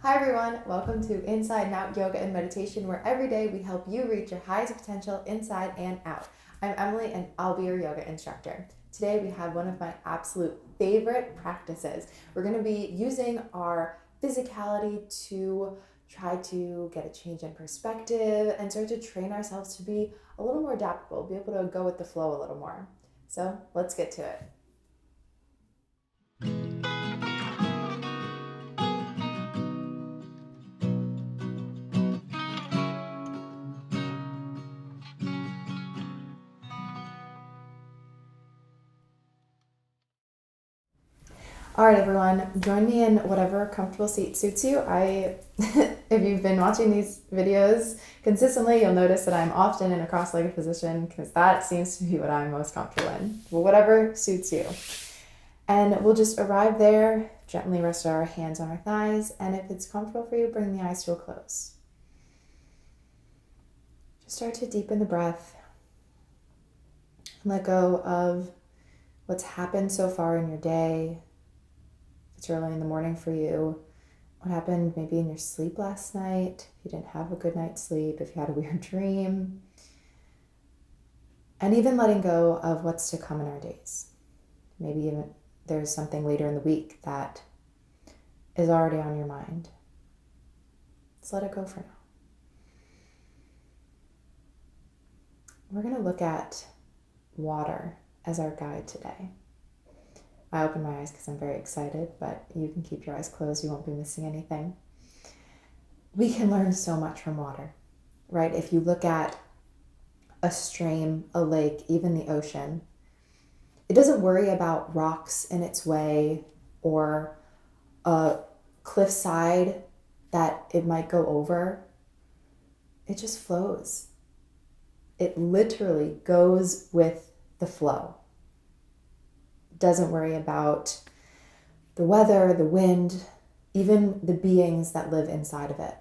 Hi everyone, welcome to Inside and Out Yoga and Meditation, where every day we help you reach your highest potential inside and out. I'm Emily and I'll be your yoga instructor. Today we have one of my absolute favorite practices. We're going to be using our physicality to try to get a change in perspective and start to train ourselves to be a little more adaptable, be able to go with the flow a little more. So let's get to it. All right, everyone, join me in whatever comfortable seat suits you. If you've been watching these videos consistently, you'll notice that I'm often in a cross-legged position because that seems to be what I'm most comfortable in. Well, whatever suits you. And we'll just arrive there, gently rest our hands on our thighs, and if it's comfortable for you, bring the eyes to a close. Just start to deepen the breath and let go of what's happened so far in your day. It's early in the morning for you. What happened maybe in your sleep last night, if you didn't have a good night's sleep, if you had a weird dream. And even letting go of what's to come in our days. Maybe even there's something later in the week that is already on your mind. Let's let it go for now. We're going to look at water as our guide today. I open my eyes because I'm very excited, but you can keep your eyes closed. You won't be missing anything. We can learn so much from water, right? If you look at a stream, a lake, even the ocean, it doesn't worry about rocks in its way or a cliffside that it might go over. It just flows. It literally goes with the flow. Doesn't worry about the weather, the wind, even the beings that live inside of it.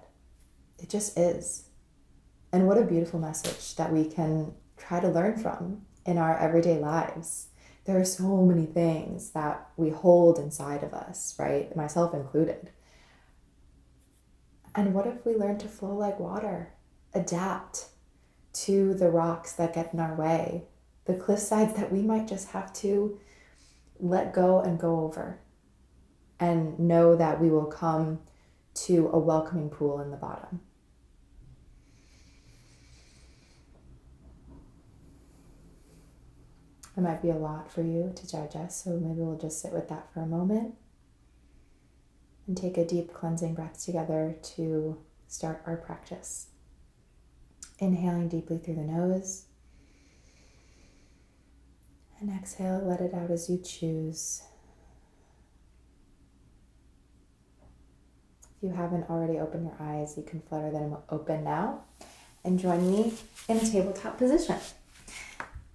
It just is. And what a beautiful message that we can try to learn from in our everyday lives. There are so many things that we hold inside of us, right? Myself included. And what if we learn to flow like water, adapt to the rocks that get in our way, the cliff sides that we might just have to let go and go over, and know that we will come to a welcoming pool in the bottom. It might be a lot for you to digest, so maybe we'll just sit with that for a moment and take a deep cleansing breath together to start our practice. Inhaling deeply through the nose. And exhale, let it out as you choose. If you haven't already opened your eyes, you can flutter them open now and join me in a tabletop position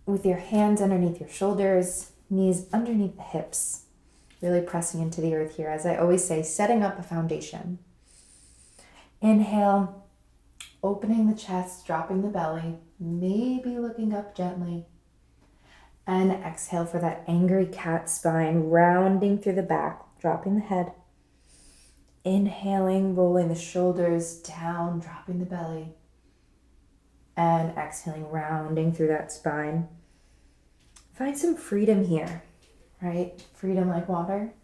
with your hands underneath your shoulders, knees underneath the hips, really pressing into the earth here. As I always say, setting up a foundation. Inhale, opening the chest, dropping the belly, maybe looking up gently. And exhale for that angry cat spine, rounding through the back, dropping the head. Inhaling, rolling the shoulders down, dropping the belly. And exhaling, rounding through that spine. Find some freedom here, right? Freedom like water.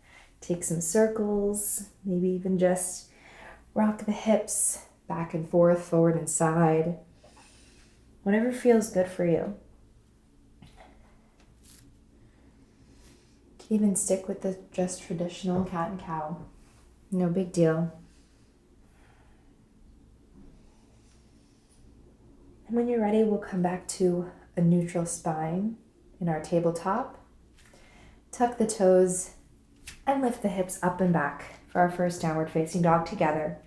Take some circles, maybe even just rock the hips back and forth, forward and side. Whatever feels good for you. You can even stick with the just traditional cat and cow. No big deal. And when you're ready, we'll come back to a neutral spine in our tabletop. Tuck the toes and lift the hips up and back for our first downward facing dog together.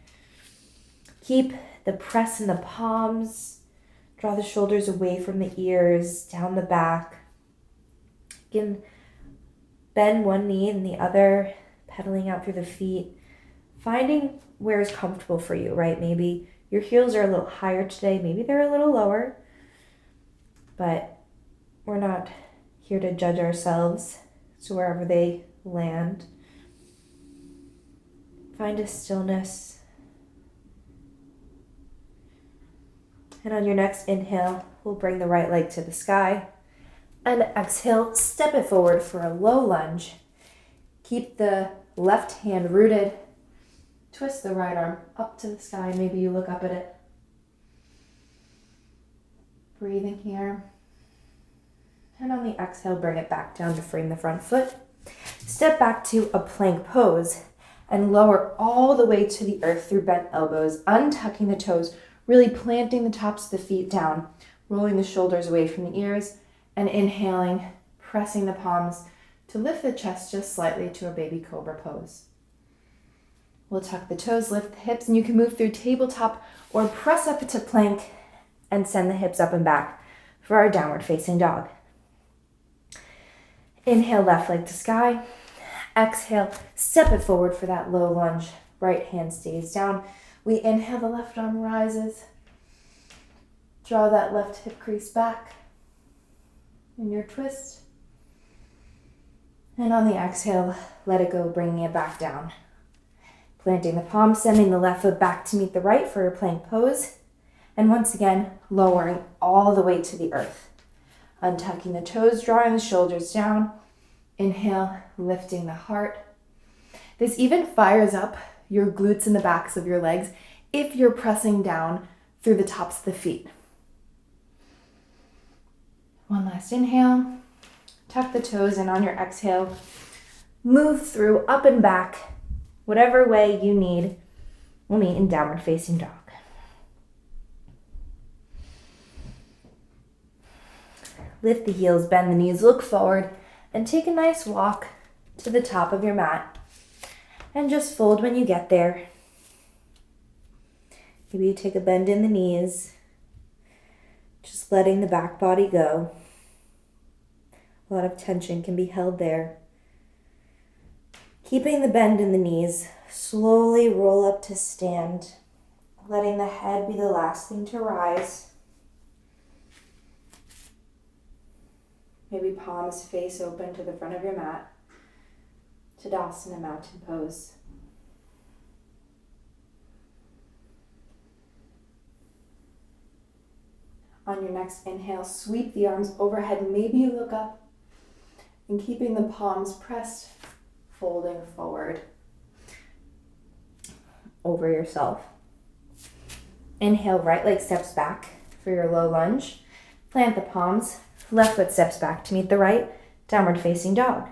Keep the press in the palms. Draw the shoulders away from the ears, down the back. You can bend one knee and the other, pedaling out through the feet. Finding where is comfortable for you, right? Maybe your heels are a little higher today. Maybe they're a little lower. But we're not here to judge ourselves. So wherever they land, find a stillness And on your next inhale, we'll bring the right leg to the sky. And exhale, step it forward for a low lunge. Keep the left hand rooted. Twist the right arm up to the sky. Maybe you look up at it. Breathing here. And on the exhale, bring it back down to frame the front foot. Step back to a plank pose and lower all the way to the earth through bent elbows, untucking the toes, really planting the tops of the feet down, rolling the shoulders away from the ears, and inhaling, pressing the palms to lift the chest just slightly to a baby cobra pose. We'll tuck the toes, lift the hips, and you can move through tabletop or press up into plank and send the hips up and back for our downward facing dog. Inhale, left leg to sky. Exhale, step it forward for that low lunge. Right hand stays down. We inhale, the left arm rises. Draw that left hip crease back in your twist. And on the exhale, let it go, bringing it back down. Planting the palms, sending the left foot back to meet the right for your plank pose. And once again, lowering all the way to the earth. Untucking the toes, drawing the shoulders down. Inhale, lifting the heart. This even fires up your glutes and the backs of your legs if you're pressing down through the tops of the feet. One last inhale. Tuck the toes, and on your exhale, move through up and back, whatever way you need. We'll meet in downward facing dog. Lift the heels, bend the knees, look forward, and take a nice walk to the top of your mat. And just fold when you get there. Maybe you take a bend in the knees, just letting the back body go. A lot of tension can be held there. Keeping the bend in the knees, slowly roll up to stand, letting the head be the last thing to rise. Maybe palms face open to the front of your mat. Tadasana, mountain pose. On your next inhale, sweep the arms overhead. Maybe you look up, and keeping the palms pressed, folding forward over yourself. Inhale, right leg steps back for your low lunge. Plant the palms, left foot steps back to meet the right, downward facing dog.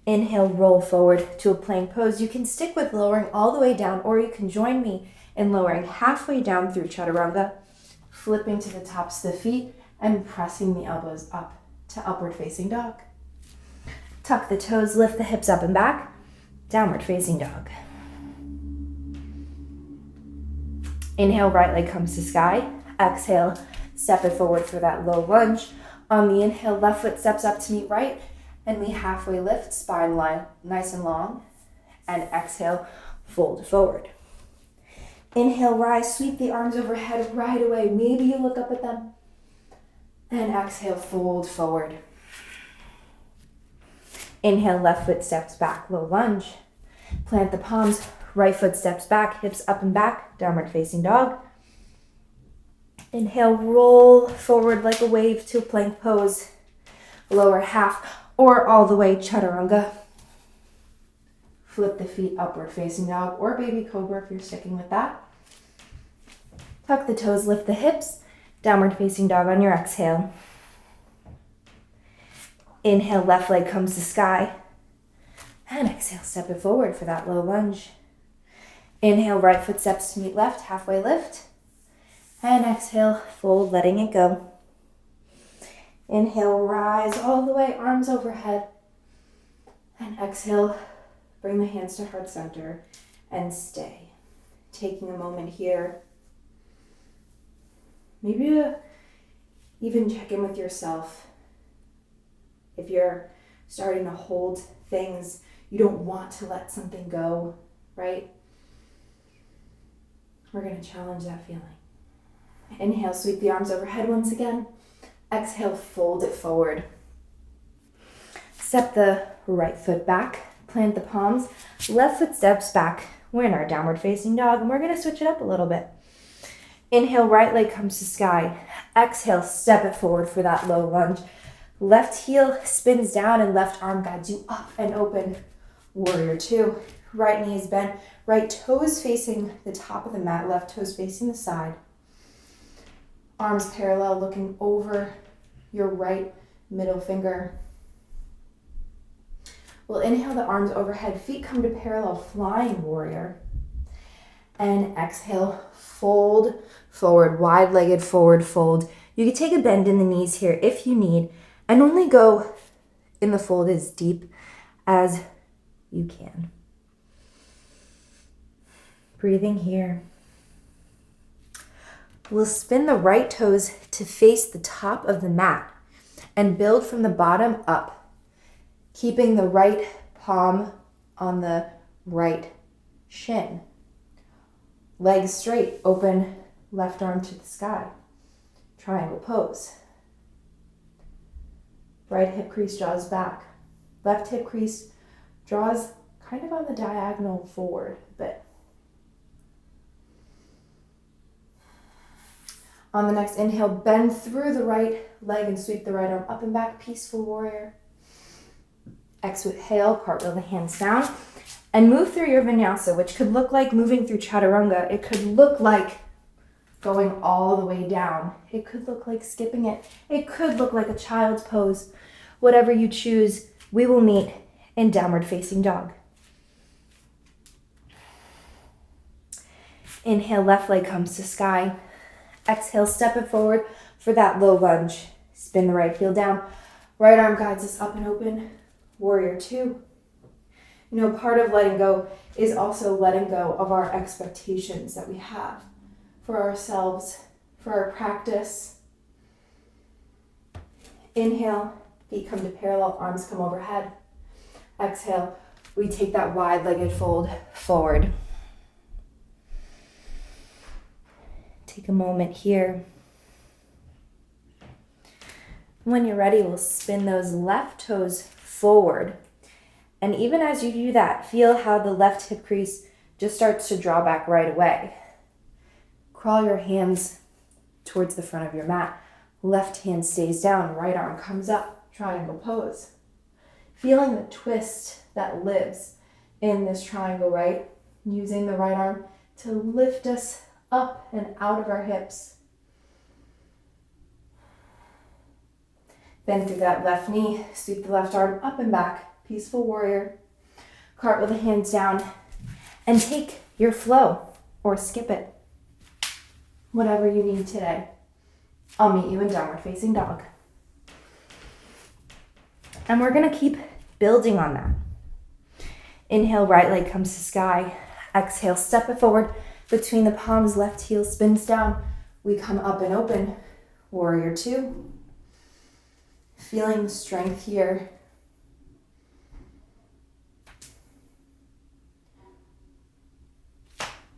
Inhale, roll forward to a plank pose. You can stick with lowering all the way down, or you can join me in lowering halfway down through chaturanga, flipping to the tops of the feet and pressing the elbows up to upward facing dog. Tuck the toes, lift the hips up and back, downward facing dog. Inhale, right leg comes to sky. Exhale, step it forward for that low lunge. On the inhale, left foot steps up to meet right, and we halfway lift, spine line nice and long. And exhale, fold forward. Inhale, rise, sweep the arms overhead right away. Maybe you look up at them. And exhale, fold forward. Inhale, left foot steps back, low lunge. Plant the palms, right foot steps back, hips up and back, downward facing dog. Inhale, roll forward like a wave to a plank pose. Lower half or all the way chaturanga. Flip the feet upward facing dog or baby cobra if you're sticking with that. Tuck the toes, lift the hips, downward facing dog on your exhale. Inhale, left leg comes to sky. And exhale, step it forward for that low lunge. Inhale, right foot steps to meet left, halfway lift. And exhale, fold, letting it go. Inhale, rise all the way, arms overhead. And exhale, bring the hands to heart center and stay. Taking a moment here. Maybe even check in with yourself. If you're starting to hold things, you don't want to let something go, right? We're going to challenge that feeling. Inhale, sweep the arms overhead once again. Exhale, fold it forward. Step the right foot back, plant the palms, left foot steps back. We're in our downward facing dog, and we're going to switch it up a little bit. Inhale, right leg comes to sky. Exhale, step it forward for that low lunge. Left heel spins down and left arm guides you up and open. Warrior two. Right knee is bent. Right toes facing the top of the mat. Left toes facing the side. Arms parallel, looking over your right middle finger. We'll inhale the arms overhead. Feet come to parallel, flying warrior. And exhale, fold forward, wide-legged forward fold. You can take a bend in the knees here if you need, and only go in the fold as deep as you can. Breathing here. We'll spin the right toes to face the top of the mat and build from the bottom up, keeping the right palm on the right shin. Legs straight, open left arm to the sky. Triangle pose. Right hip crease draws back. Left hip crease draws kind of on the diagonal forward a bit. On the next inhale, bend through the right leg and sweep the right arm up and back, peaceful warrior. Exhale, cartwheel the hands down, and move through your vinyasa, which could look like moving through chaturanga. It could look like going all the way down. It could look like skipping it. It could look like a child's pose. Whatever you choose, we will meet in downward facing dog. Inhale, left leg comes to sky. Exhale, step it forward for that low lunge. Spin the right heel down. Right arm guides us up and open. Warrior two. You know, part of letting go is also letting go of our expectations that we have for ourselves, for our practice. Inhale, feet come to parallel, arms come overhead. Exhale, we take that wide-legged fold forward. Take a moment here. When you're ready, we'll spin those left toes forward. And even as you do that, feel how the left hip crease just starts to draw back right away. Crawl your hands towards the front of your mat. Left hand stays down, right arm comes up, triangle pose. Feeling the twist that lives in this triangle, right? Using the right arm to lift us up and out of our hips. Bend through that left knee, sweep the left arm up and back, peaceful warrior. Cartwheel the hands down and take your flow or skip it. Whatever you need today. I'll meet you in downward facing dog. And we're gonna keep building on that. Inhale, right leg comes to sky. Exhale, step it forward between the palms, left heel spins down. We come up and open. Warrior two. Feeling the strength here.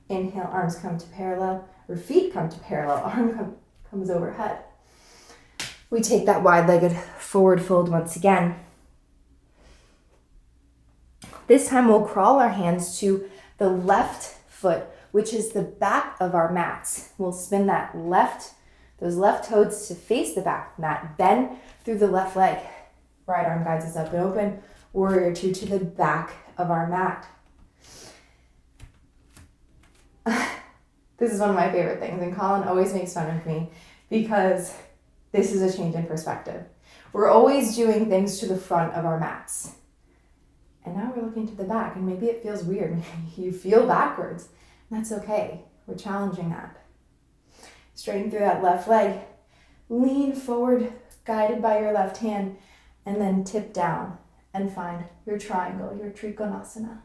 Inhale, arms come to parallel, or feet come to parallel, arm comes overhead. We take that wide-legged forward fold once again. This time we'll crawl our hands to the left foot, which is the back of our mats. We'll spin those left toes to face the back of the mat. Bend through the left leg. Right arm guides us up and open. Warrior two to the back of our mat. This is one of my favorite things, and Colin always makes fun of me because this is a change in perspective. We're always doing things to the front of our mats. And now we're looking to the back, and maybe it feels weird. You feel backwards. That's okay. We're challenging that. Straighten through that left leg. Lean forward, guided by your left hand, and then tip down and find your triangle, your Trikonasana.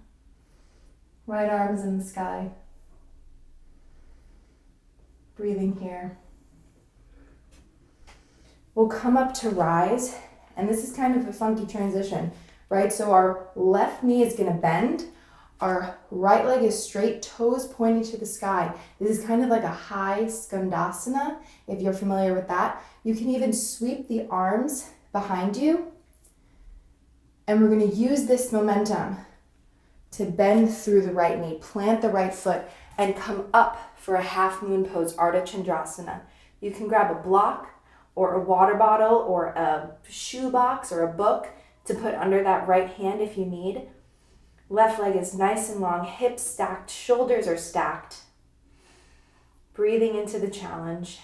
Right arms in the sky. Breathing here. We'll come up to rise, and this is kind of a funky transition, right? So our left knee is going to bend. Our right leg is straight, toes pointing to the sky. This is kind of like a high skandasana, if you're familiar with that. You can even sweep the arms behind you. And we're going to use this momentum to bend through the right knee, plant the right foot, and come up for a half moon pose, Ardha Chandrasana. You can grab a block or a water bottle or a shoe box or a book to put under that right hand if you need. Left leg is nice and long, hips stacked, shoulders are stacked. Breathing into the challenge,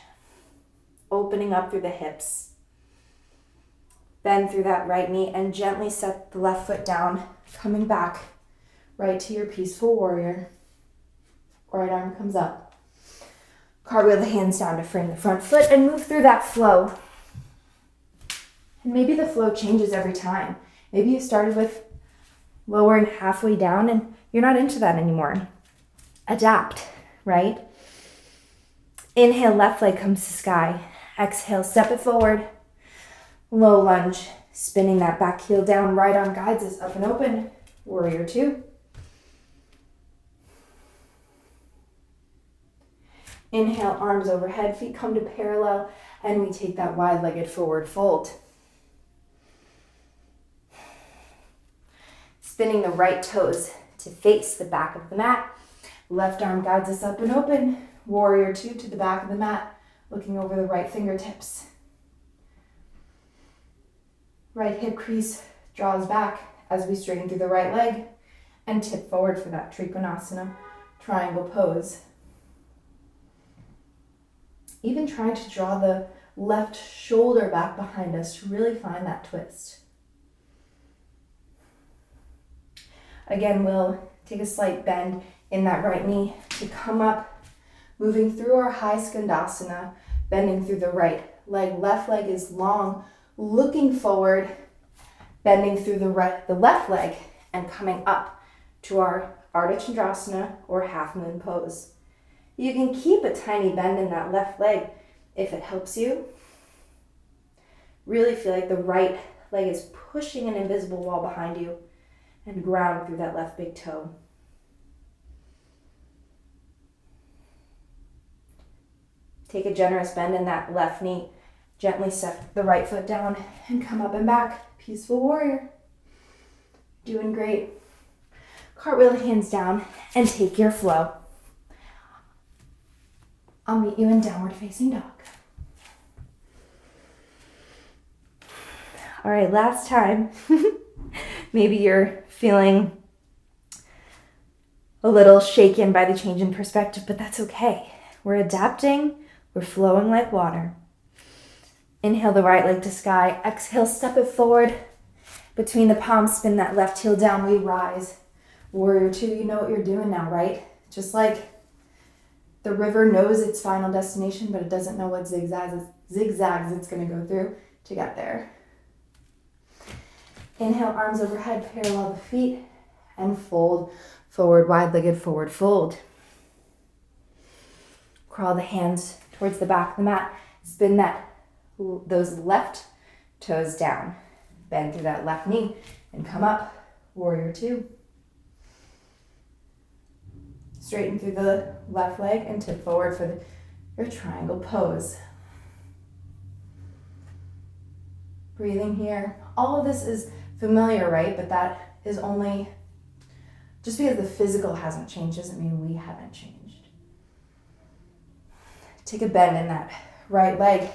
opening up through the hips. Bend through that right knee and gently set the left foot down, coming back right to your peaceful warrior. Right arm comes up. Cartwheel the hands down to frame the front foot and move through that flow. And maybe the flow changes every time. Maybe you started with lowering halfway down and you're not into that anymore. Adapt, right? Inhale, left leg comes to sky. Exhale, step it forward. Low lunge, spinning that back heel down. Right arm guides us up and open. Warrior two. Inhale, arms overhead, feet come to parallel, and we take that wide-legged forward fold. Spinning the right toes to face the back of the mat. Left arm guides us up and open. Warrior two to the back of the mat, looking over the right fingertips. Right hip crease draws back as we straighten through the right leg and tip forward for that Trikonasana triangle pose. Even trying to draw the left shoulder back behind us to really find that twist. Again, we'll take a slight bend in that right knee to come up, moving through our high skandasana, bending through the right leg. Left leg is long, looking forward, bending through the left leg and coming up to our Ardha Chandrasana or half moon pose. You can keep a tiny bend in that left leg if it helps you. Really feel like the right leg is pushing an invisible wall behind you and ground through that left big toe. Take a generous bend in that left knee. Gently set the right foot down and come up and back. Peaceful warrior. Doing great. Cartwheel the hands down and take your flow. I'll meet you in downward facing dog. All right, last time. Maybe you're feeling a little shaken by the change in perspective, but that's okay. We're adapting. We're flowing like water. Inhale the right leg to sky. Exhale, step it forward. Between the palms, spin that left heel down. We rise. Warrior two, you know what you're doing now, right? Just like the river knows its final destination, but it doesn't know what zigzags it's going to go through to get there. Inhale, arms overhead, parallel the feet, and fold forward, wide-legged forward fold. Crawl the hands towards the back of the mat. Spin those left toes down. Bend through that left knee and come up. Warrior two. Straighten through the left leg and tip forward for your triangle pose. Breathing here. All of this is familiar, right? But that is only, just because the physical hasn't changed doesn't mean we haven't changed. Take a bend in that right leg.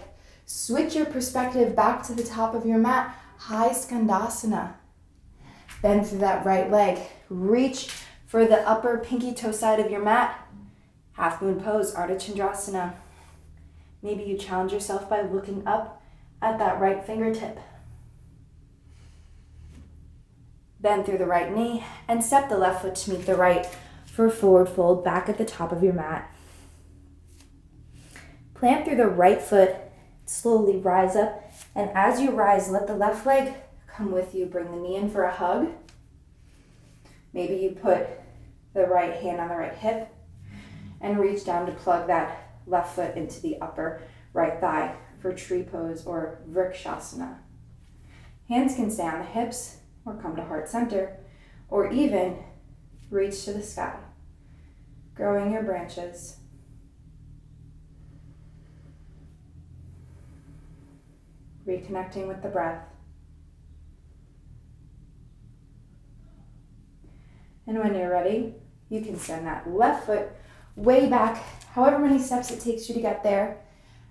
Switch your perspective back to the top of your mat. High skandasana. Bend through that right leg. Reach for the upper pinky toe side of your mat. Half moon pose, Ardha Chandrasana. Maybe you challenge yourself by looking up at that right fingertip. Bend through the right knee and step the left foot to meet the right for a forward fold back at the top of your mat. Plant through the right foot, slowly rise up, and as you rise, let the left leg come with you. Bring the knee in for a hug. Maybe you put the right hand on the right hip and reach down to plug that left foot into the upper right thigh for tree pose or Vrikshasana. Hands can stay on the hips or come to heart center, or even reach to the sky, growing your branches. Reconnecting with the breath. And when you're ready, you can send that left foot way back, however many steps it takes you to get there,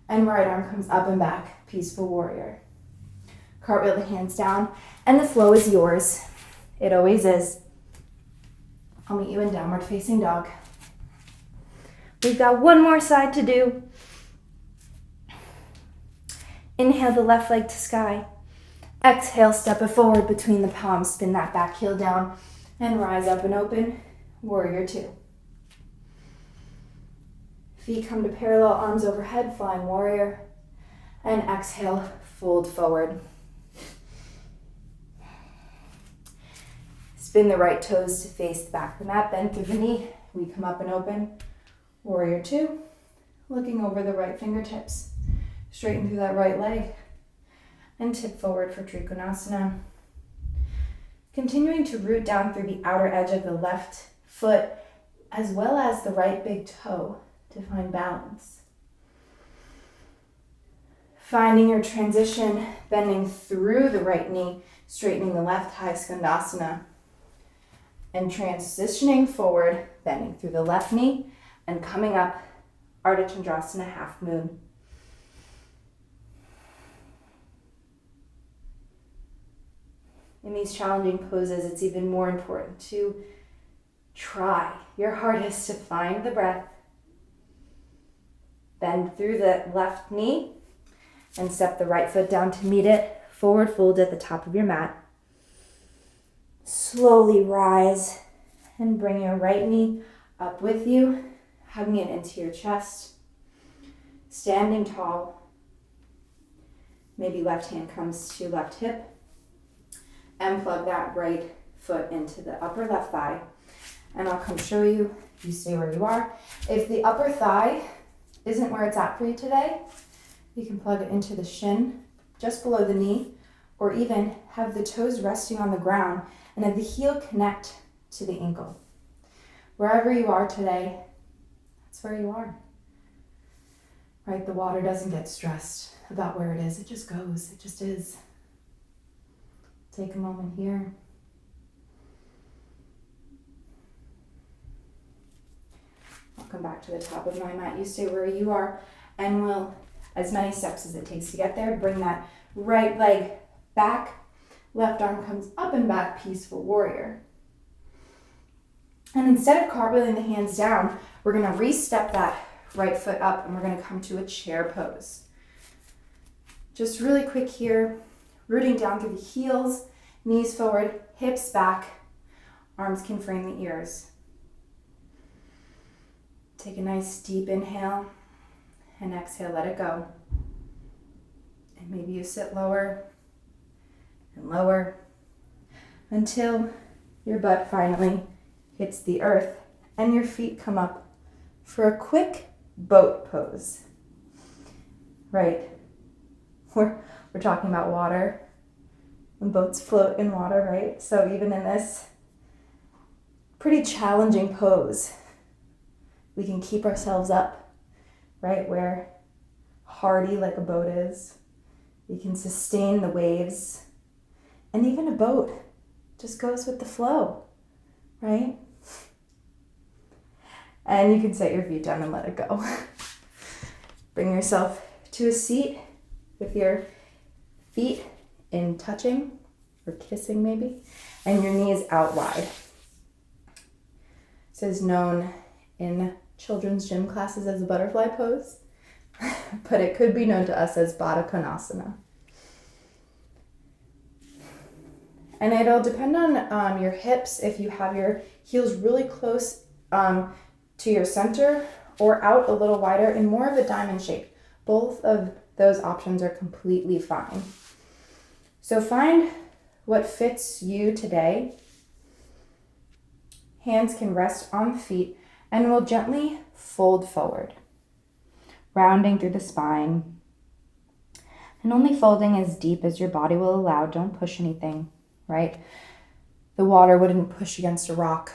and right arm comes up and back, peaceful warrior. Cartwheel the hands down, and the flow is yours. It always is. I'll meet you in downward facing dog. We've got one more side to do. Inhale the left leg to sky. Exhale, step it forward between the palms, spin that back heel down, and rise up and open, warrior two. Feet come to parallel, arms overhead, flying warrior, and exhale, fold forward. Spin the right toes to face the back of the mat, bend through the knee. We come up and open, warrior two, looking over the right fingertips, straighten through that right leg, and tip forward for Trikonasana. Continuing to root down through the outer edge of the left foot, as well as the right big toe to find balance. Finding your transition, bending through the right knee, straightening the left high skandasana, and transitioning forward, bending through the left knee, and coming up, Ardha Chandrasana, half moon. In these challenging poses, it's even more important to try your hardest to find the breath. Bend through the left knee and step the right foot down to meet it. Forward fold at the top of your mat. Slowly rise and bring your right knee up with you, hugging it into your chest. Standing tall. Maybe left hand comes to left hip. And plug that right foot into the upper left thigh. And I'll come show you. You stay where you are. If the upper thigh isn't where it's at for you today, you can plug it into the shin, just below the knee, or even have the toes resting on the ground and have the heel connect to the ankle. Wherever you are today, that's where you are. Right? The water doesn't get stressed about where it is. It just goes. It just is. Take a moment here. I'll come back to the top of my mat. You stay where you are, and we'll, as many steps as it takes to get there, bring that right leg back. Left arm comes up and back, peaceful warrior. And instead of cartwheeling the hands down, we're going to re-step that right foot up, and we're going to come to a chair pose. Just really quick here, rooting down through the heels, knees forward, hips back, arms can frame the ears. Take a nice deep inhale, and exhale, let it go. And maybe you sit lower and lower until your butt finally hits the earth and your feet come up for a quick boat pose. Right? We're talking about water. When boats float in water, right? So even in this pretty challenging pose, we can keep ourselves up, right? We're hardy like a boat is. We can sustain the waves. And even a boat just goes with the flow, right? And you can set your feet down and let it go. Bring yourself to a seat with your feet in touching or kissing maybe, and your knees out wide. This is known in children's gym classes as a butterfly pose, but it could be known to us as Baddha Konasana. And it'll depend on your hips, if you have your heels really close to your center or out a little wider in more of a diamond shape. Both of those options are completely fine. So find what fits you today. Hands can rest on the feet, and we'll gently fold forward, rounding through the spine, and only folding as deep as your body will allow. Don't push anything, right? The water wouldn't push against a rock.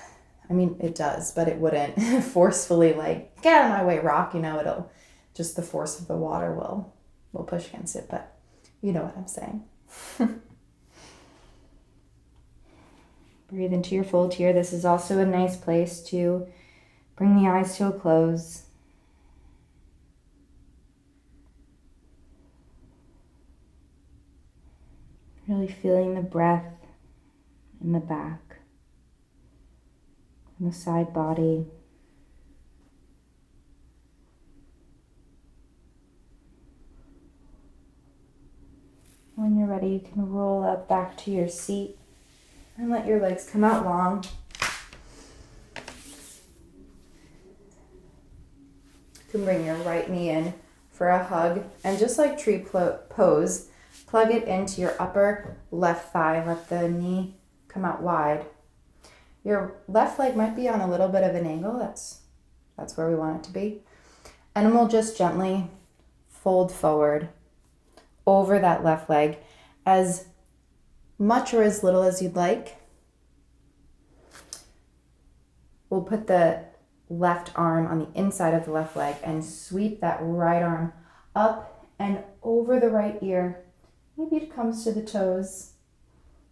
I mean, it does, but it wouldn't forcefully like, get out of my way, rock. You know, it'll just, the force of the water will push against it, but you know what I'm saying. Breathe into your fold here. This is also a nice place to bring the eyes to a close. Really feeling the breath in the back and the side body. When you're ready, you can roll up back to your seat and let your legs come out long. You can bring your right knee in for a hug, and just like tree pose, plug it into your upper left thigh. Let the knee come out wide. Your left leg might be on a little bit of an angle. That's where we want it to be. And we'll just gently fold forward over that left leg as much or as little as you'd like. We'll put the left arm on the inside of the left leg and sweep that right arm up and over the right ear. Maybe it comes to the toes.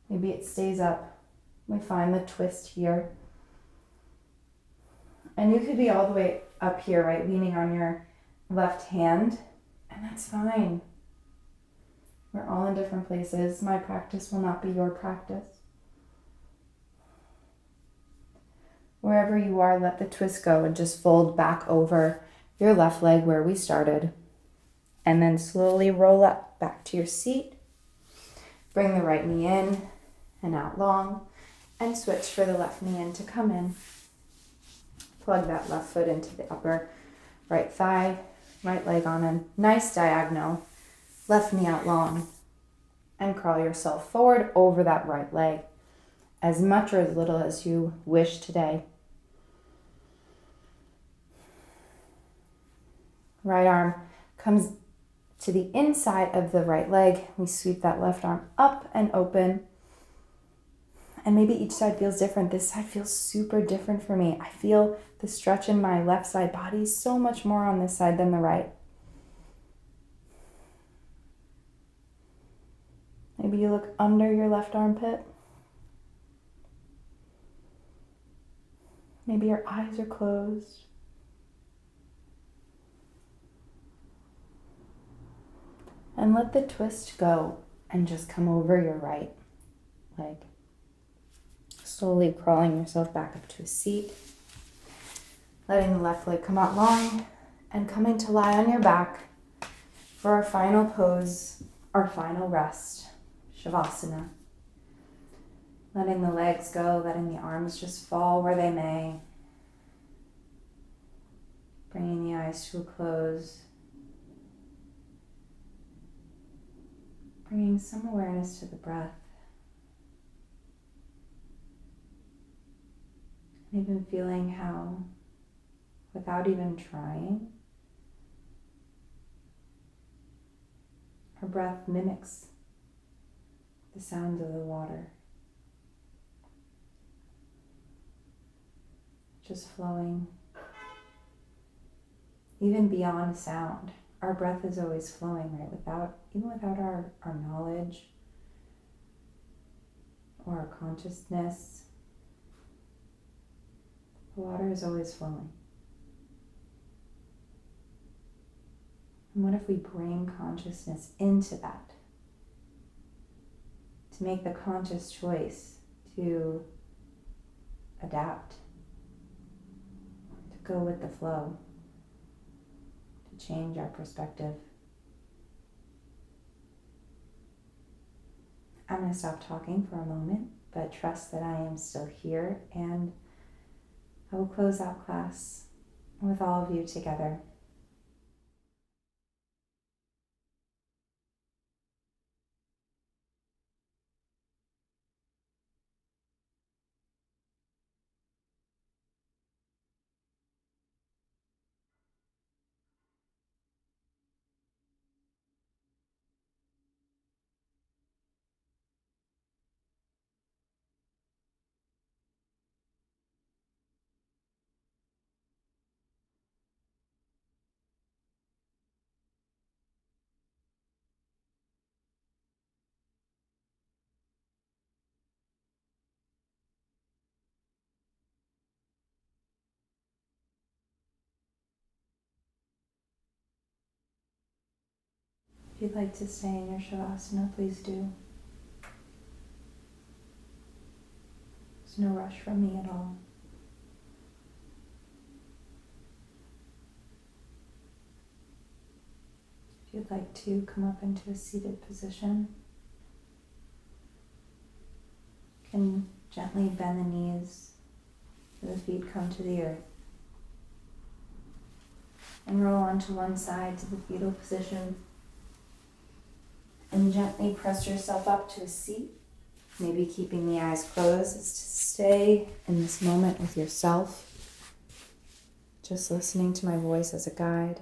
Maybe it stays up. We find the twist here. And you could be all the way up here, right? Leaning on your left hand, and that's fine. We're all in different places. My practice will not be your practice. Wherever you are, let the twist go and just fold back over your left leg where we started. And then slowly roll up back to your seat. Bring the right knee in and out long, and switch for the left knee in to come in. Plug that left foot into the upper right thigh, right leg on a nice diagonal, left knee out long, and crawl yourself forward over that right leg, as much or as little as you wish today. Right arm comes to the inside of the right leg. We sweep that left arm up and open. And maybe each side feels different. This side feels super different for me. I feel the stretch in my left side body so much more on this side than the right. Maybe you look under your left armpit. Maybe your eyes are closed. And let the twist go and just come over your right leg. Slowly crawling yourself back up to a seat. Letting the left leg come out long and coming to lie on your back for our final pose, our final rest, Shavasana. Letting the legs go, letting the arms just fall where they may. Bringing the eyes to a close. Bringing some awareness to the breath. And even feeling how, without even trying, our breath mimics the sounds of the water. Just flowing. Even beyond sound, our breath is always flowing, right? Even without our knowledge or our consciousness, the water is always flowing. And what if we bring consciousness into that? To make the conscious choice to adapt, to go with the flow, to change our perspective. I'm going to stop talking for a moment, but trust that I am still here, and I will close out class with all of you together. If you'd like to stay in your Shavasana, please do. There's no rush from me at all. If you'd like to come up into a seated position, you can gently bend the knees so the feet come to the earth. And roll onto one side to the fetal position. And gently press yourself up to a seat. Maybe keeping the eyes closed is to stay in this moment with yourself. Just listening to my voice as a guide.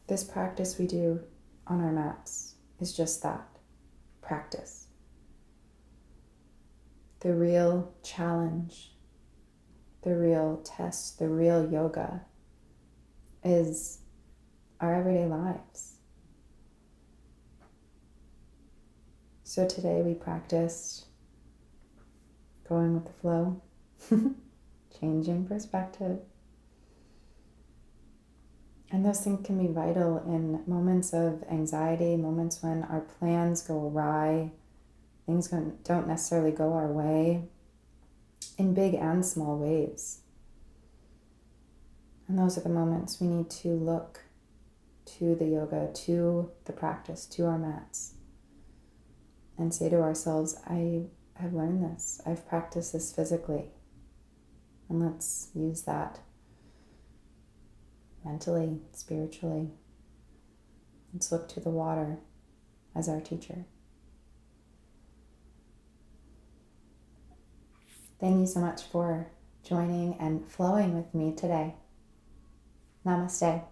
This practice we do on our mats is just that, practice. The real challenge, the real test, the real yoga is our everyday lives. So today we practiced going with the flow, changing perspective. And those things can be vital in moments of anxiety, moments when our plans go awry, things don't necessarily go our way, in big and small ways. And those are the moments we need to look to the yoga, to the practice, to our mats, and say to ourselves, I have learned this, I've practiced this physically, and let's use that mentally, spiritually. Let's look to the water as our teacher. Thank you so much for joining and flowing with me today. Namaste.